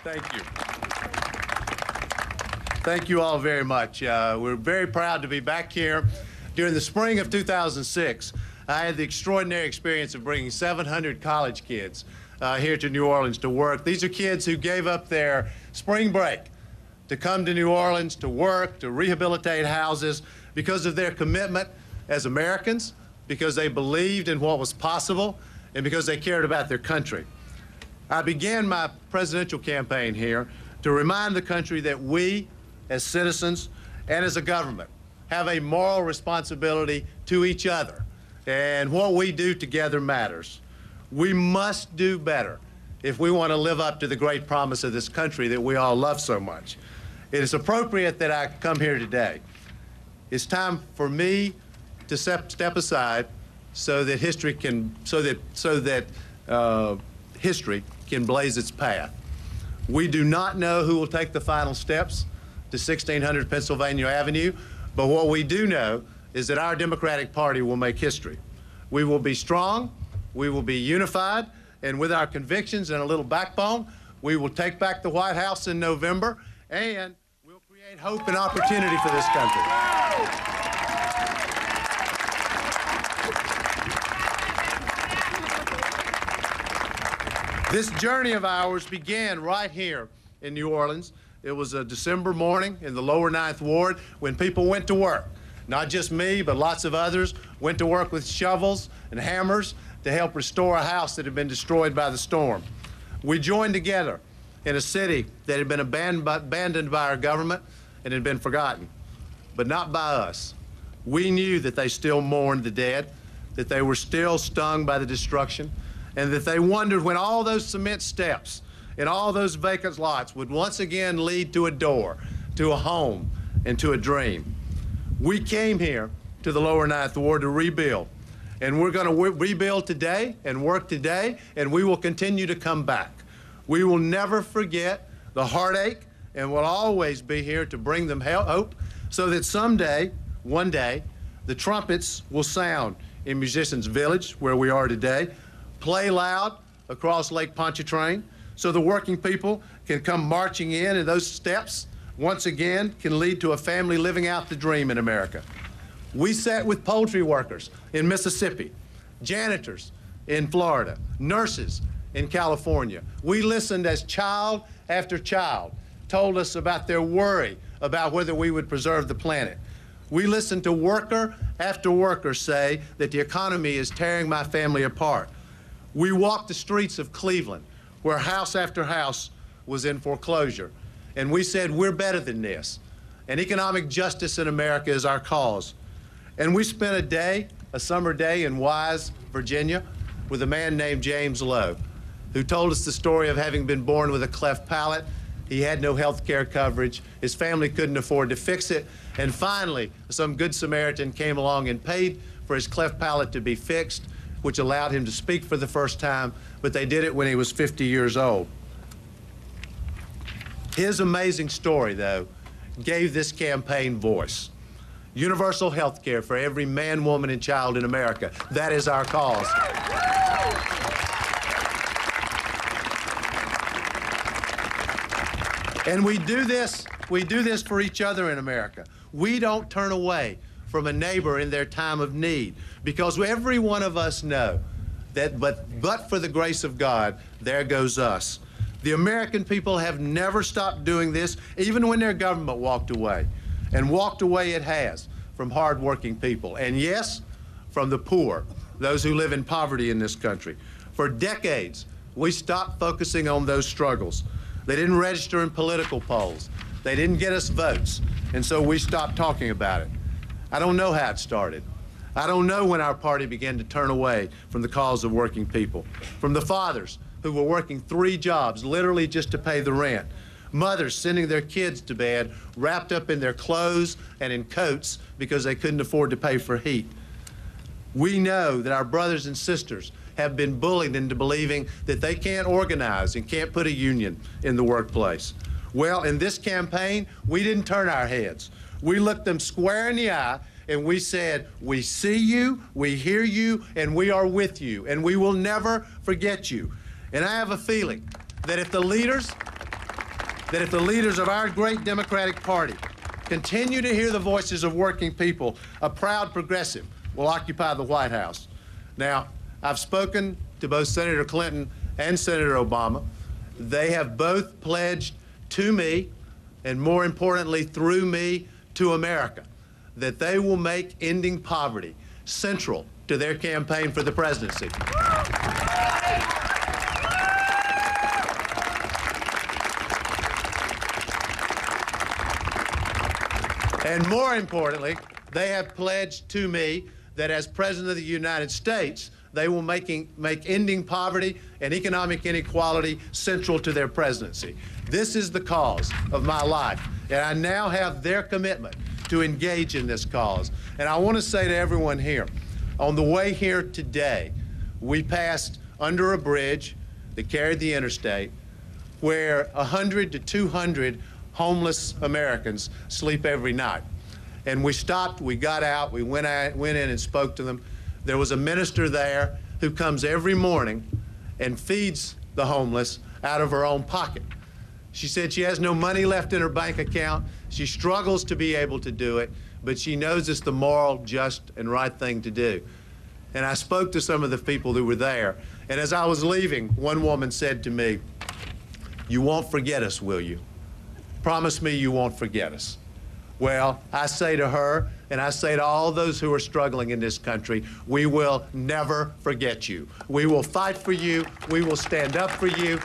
Thank you. Thank you all very much. We're very proud to be back here. During the spring of 2006, I had the extraordinary experience of bringing 700 college kids here to New Orleans to work. These are kids who gave up their spring break to come to New Orleans to work, to rehabilitate houses because of their commitment as Americans, because they believed in what was possible, and because they cared about their country. I began my presidential campaign here to remind the country that we, as citizens and as a government, have a moral responsibility to each other, and what we do together matters. We must do better if we want to live up to the great promise of this country that we all love so much. It is appropriate that I come here today. It's time for me to step aside so that history can blaze its path. We do not know who will take the final steps to 1600 Pennsylvania Avenue, but what we do know is that our Democratic Party will make history. We will be strong, we will be unified, and with our convictions and a little backbone, we will take back the White House in November, and we'll create hope and opportunity for this country. This journey of ours began right here in New Orleans. It was a December morning in the lower Ninth Ward when people went to work. Not just me, but lots of others went to work with shovels and hammers to help restore a house that had been destroyed by the storm. We joined together in a city that had been abandoned by our government and had been forgotten, but not by us. We knew that they still mourned the dead, that they were still stung by the destruction, and that they wondered when all those cement steps and all those vacant lots would once again lead to a door, to a home, and to a dream. We came here to the lower Ninth Ward to rebuild, and we're going to rebuild today and work today, and we will continue to come back. We will never forget the heartache, and we'll always be here to bring them hope so that someday, one day, the trumpets will sound in Musicians Village, where we are today, play loud across Lake Pontchartrain, so the working people can come marching in, and those steps, once again, can lead to a family living out the dream in America. We sat with poultry workers in Mississippi, janitors in Florida, nurses in California. We listened as child after child told us about their worry about whether we would preserve the planet. We listened to worker after worker say that the economy is tearing my family apart. We walked the streets of Cleveland, where house after house was in foreclosure. And we said, we're better than this. And economic justice in America is our cause. And we spent a summer day in Wise, Virginia, with a man named James Lowe, who told us the story of having been born with a cleft palate. He had no health care coverage. His family couldn't afford to fix it. And finally, some good Samaritan came along and paid for his cleft palate to be fixed, which allowed him to speak for the first time, but they did it when he was 50 years old. His amazing story, though, gave this campaign voice. Universal health care for every man, woman, and child in America. That is our cause. And we do this for each other in America. We don't turn away from a neighbor in their time of need, because every one of us know that but for the grace of God, there goes us. The American people have never stopped doing this, even when their government walked away. And walked away it has from hardworking people. And yes, from the poor, those who live in poverty in this country. For decades, we stopped focusing on those struggles. They didn't register in political polls. They didn't get us votes. And so we stopped talking about it. I don't know how it started. I don't know when our party began to turn away from the cause of working people, from the fathers who were working 3 jobs literally just to pay the rent, mothers sending their kids to bed wrapped up in their clothes and in coats because they couldn't afford to pay for heat. We know that our brothers and sisters have been bullied into believing that they can't organize and can't put a union in the workplace. Well, in this campaign, we didn't turn our heads. We looked them square in the eye and we said, we see you, we hear you, and we are with you, and we will never forget you. And I have a feeling that if the leaders that if the leaders of our great Democratic Party continue to hear the voices of working people, a proud progressive will occupy the White House. Now, I've spoken to both Senator Clinton and Senator Obama. They have both pledged to me, and more importantly, through me, to America, that they will make ending poverty central to their campaign for the presidency. And more importantly, they have pledged to me that as President of the United States, they will make ending poverty and economic inequality central to their presidency. This is the cause of my life, and I now have their commitment to engage in this cause. And I want to say to everyone here, on the way here today, we passed under a bridge that carried the interstate where 100 to 200 homeless Americans sleep every night. And we stopped, we got out, we went in and spoke to them. There was a minister there who comes every morning and feeds the homeless out of her own pocket. She said she has no money left in her bank account. She struggles to be able to do it, but she knows it's the moral, just, and right thing to do. And I spoke to some of the people who were there, and as I was leaving, one woman said to me, "You won't forget us, will you? Promise me you won't forget us." Well, I say to her, and I say to all those who are struggling in this country, we will never forget you. We will fight for you. We will stand up for you.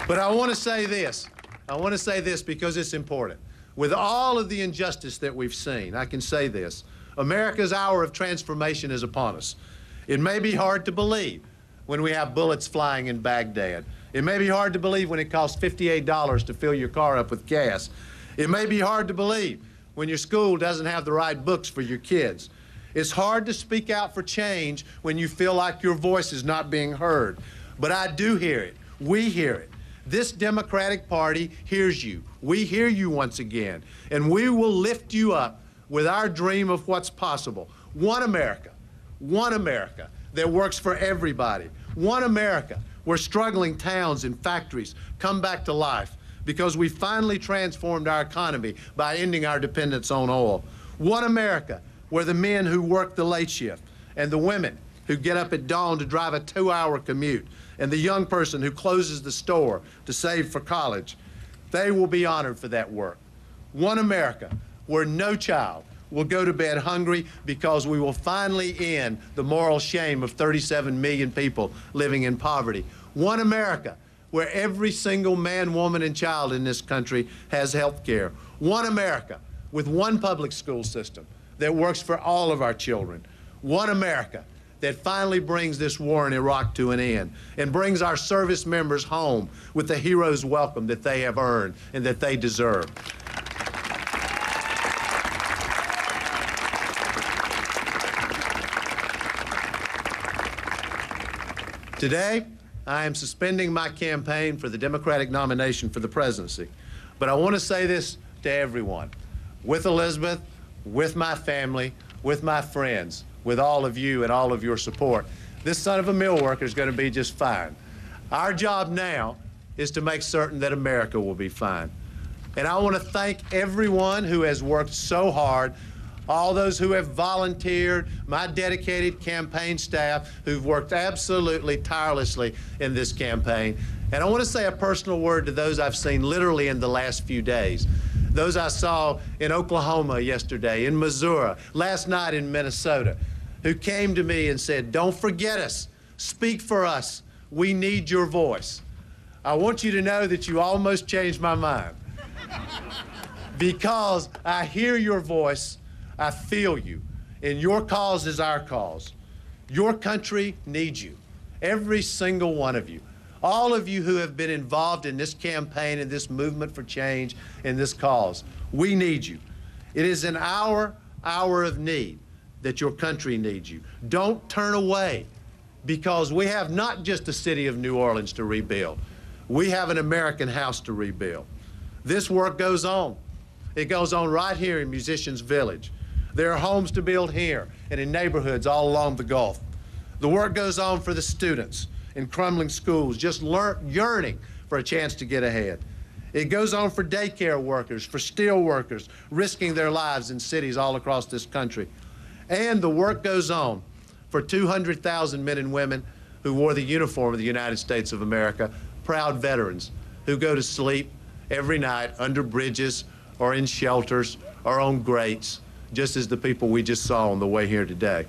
But I want to say this. I want to say this because it's important. With all of the injustice that we've seen, I can say this. America's hour of transformation is upon us. It may be hard to believe when we have bullets flying in Baghdad. It may be hard to believe when it costs $58 to fill your car up with gas. It may be hard to believe when your school doesn't have the right books for your kids. It's hard to speak out for change when you feel like your voice is not being heard. But I do hear it. We hear it. This Democratic Party hears you. We hear you once again. And we will lift you up with our dream of what's possible. One America that works for everybody. One America where struggling towns and factories come back to life because we finally transformed our economy by ending our dependence on oil. One America where the men who work the late shift and the women who get up at dawn to drive a 2-hour commute and the young person who closes the store to save for college, they will be honored for that work. One America where no child will go to bed hungry because we will finally end the moral shame of 37 million people living in poverty. One America where every single man, woman, and child in this country has health care. One America with one public school system that works for all of our children. One America that finally brings this war in Iraq to an end and brings our service members home with the hero's welcome that they have earned and that they deserve. Today, I am suspending my campaign for the Democratic nomination for the presidency. But I want to say this to everyone. With Elizabeth, with my family, with my friends, with all of you and all of your support, this son of a mill worker is going to be just fine. Our job now is to make certain that America will be fine. And I want to thank everyone who has worked so hard, all those who have volunteered, my dedicated campaign staff who've worked absolutely tirelessly in this campaign. And I want to say a personal word to those I've seen literally in the last few days. Those I saw in Oklahoma yesterday, in Missouri, last night in Minnesota, who came to me and said, "Don't forget us. Speak for us. We need your voice." I want you to know that you almost changed my mind because I hear your voice. I feel you, and your cause is our cause. Your country needs you, every single one of you. All of you who have been involved in this campaign and this movement for change and this cause, we need you. It is in our hour of need that your country needs you. Don't turn away, because we have not just the city of New Orleans to rebuild. We have an American house to rebuild. This work goes on. It goes on right here in Musicians Village. There are homes to build here and in neighborhoods all along the Gulf. The work goes on for the students in crumbling schools, just yearning for a chance to get ahead. It goes on for daycare workers, for steel workers, risking their lives in cities all across this country. And the work goes on for 200,000 men and women who wore the uniform of the United States of America, proud veterans who go to sleep every night under bridges or in shelters or on grates, just as the people we just saw on the way here today.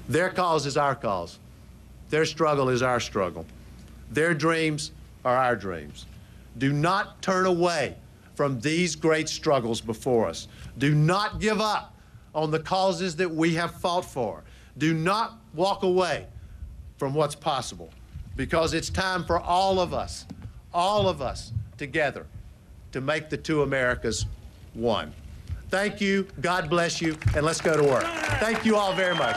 Their cause is our cause. Their struggle is our struggle. Their dreams are our dreams. Do not turn away from these great struggles before us. Do not give up on the causes that we have fought for. Do not walk away from what's possible, because it's time for all of us together to make the two Americas one. Thank you, God bless you, and let's go to work. Thank you all very much.